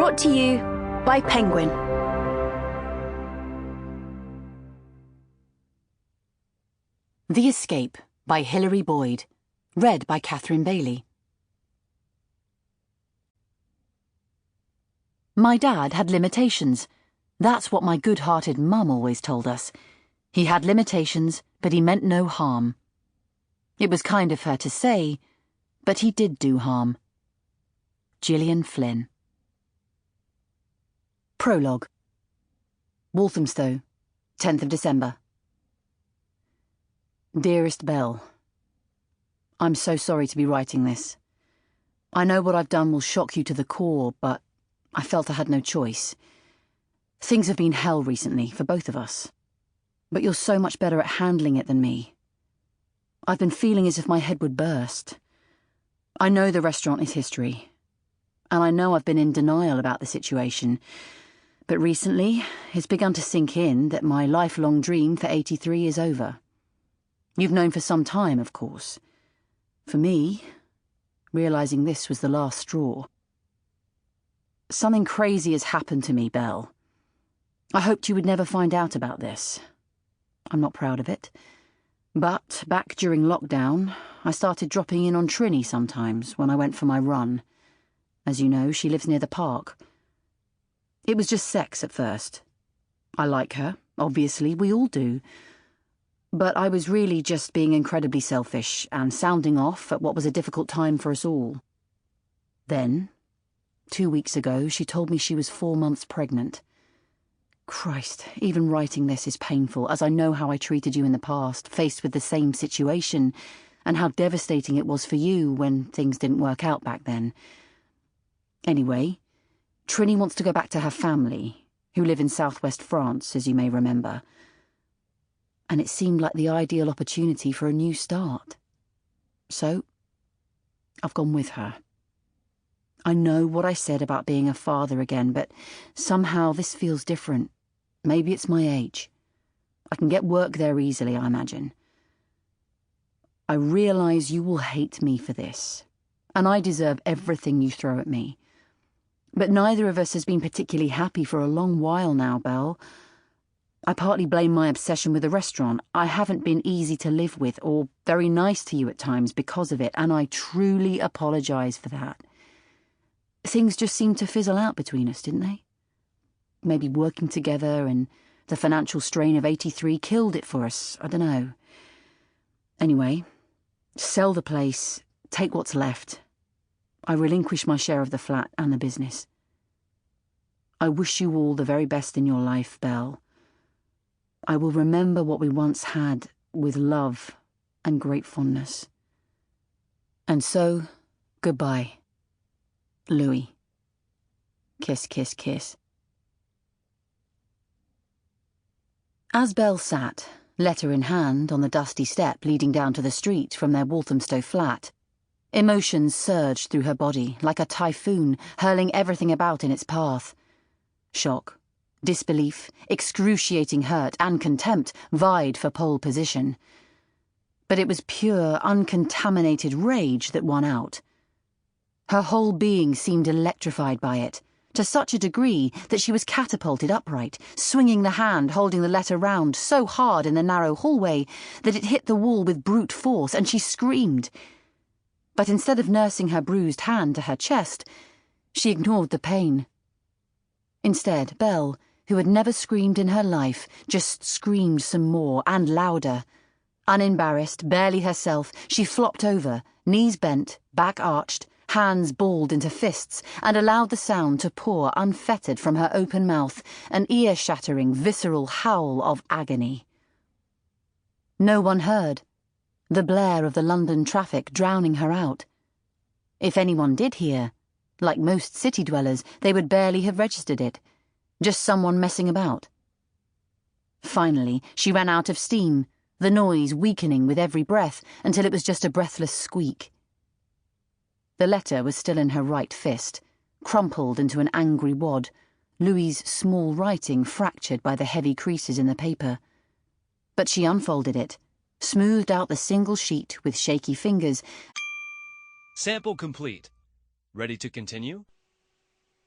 Brought to you by Penguin. The Escape by Hilary Boyd. Read by Catherine Bailey. My dad had limitations. That's what my good-hearted mum always told us. He had limitations, but he meant no harm. It was kind of her to say, but he did do harm. Gillian Flynn. Prologue. Walthamstow, 10th of December. Dearest Bel, I'm so sorry to be writing this. I know what I've done will shock you to the core, but I felt I had no choice. Things have been hell recently for both of us, but you're so much better at handling it than me. I've been feeling as if my head would burst. I know the restaurant is history, and I know I've been in denial about the situation, but recently it's begun to sink in that my lifelong dream for 83 is over. You've known for some time, of course. For me, realising this was the last straw. Something crazy has happened to me, Bel. I hoped you would never find out about this. I'm not proud of it. But back during lockdown, I started dropping in on Trini sometimes when I went for my run. As you know, she lives near the park. It was just sex at first. I like her, obviously, we all do. But I was really just being incredibly selfish and sounding off at what was a difficult time for us all. Then, 2 weeks ago, she told me she was 4 months pregnant. Christ, even writing this is painful, as I know how I treated you in the past, faced with the same situation, and how devastating it was for you when things didn't work out back then. Anyway, Trini wants to go back to her family, who live in southwest France, as you may remember. And it seemed like the ideal opportunity for a new start. So, I've gone with her. I know what I said about being a father again, but somehow this feels different. Maybe it's my age. I can get work there easily, I imagine. I realise you will hate me for this, and I deserve everything you throw at me. But neither of us has been particularly happy for a long while now, Bel. I partly blame my obsession with the restaurant. I haven't been easy to live with or very nice to you at times because of it, and I truly apologise for that. Things just seemed to fizzle out between us, didn't they? Maybe working together and the financial strain of 83 killed it for us. I don't know. Anyway, sell the place, take what's left. I relinquish my share of the flat and the business. I wish you all the very best in your life, Bel. I will remember what we once had with love and great fondness. And so, goodbye. Louis. Kiss, kiss, kiss. As Bel sat, letter in hand, on the dusty step leading down to the street from their Walthamstow flat, emotions surged through her body like a typhoon, hurling everything about in its path. Shock, disbelief, excruciating hurt, and contempt vied for pole position. But it was pure, uncontaminated rage that won out. Her whole being seemed electrified by it, to such a degree that she was catapulted upright, swinging the hand holding the letter round so hard in the narrow hallway that it hit the wall with brute force, and she screamed. But instead of nursing her bruised hand to her chest, she ignored the pain. Instead, Bel, who had never screamed in her life, just screamed some more and louder. Unembarrassed, barely herself, she flopped over, knees bent, back arched, hands balled into fists, and allowed the sound to pour unfettered from her open mouth, an ear-shattering, visceral howl of agony. No one heard, the blare of the London traffic drowning her out. If anyone did hear, like most city dwellers, they would barely have registered it, just someone messing about. Finally, she ran out of steam, the noise weakening with every breath until it was just a breathless squeak. The letter was still in her right fist, crumpled into an angry wad, Louis's small writing fractured by the heavy creases in the paper. But she unfolded it, smoothed out the single sheet with shaky fingers. Sample complete. Ready to continue?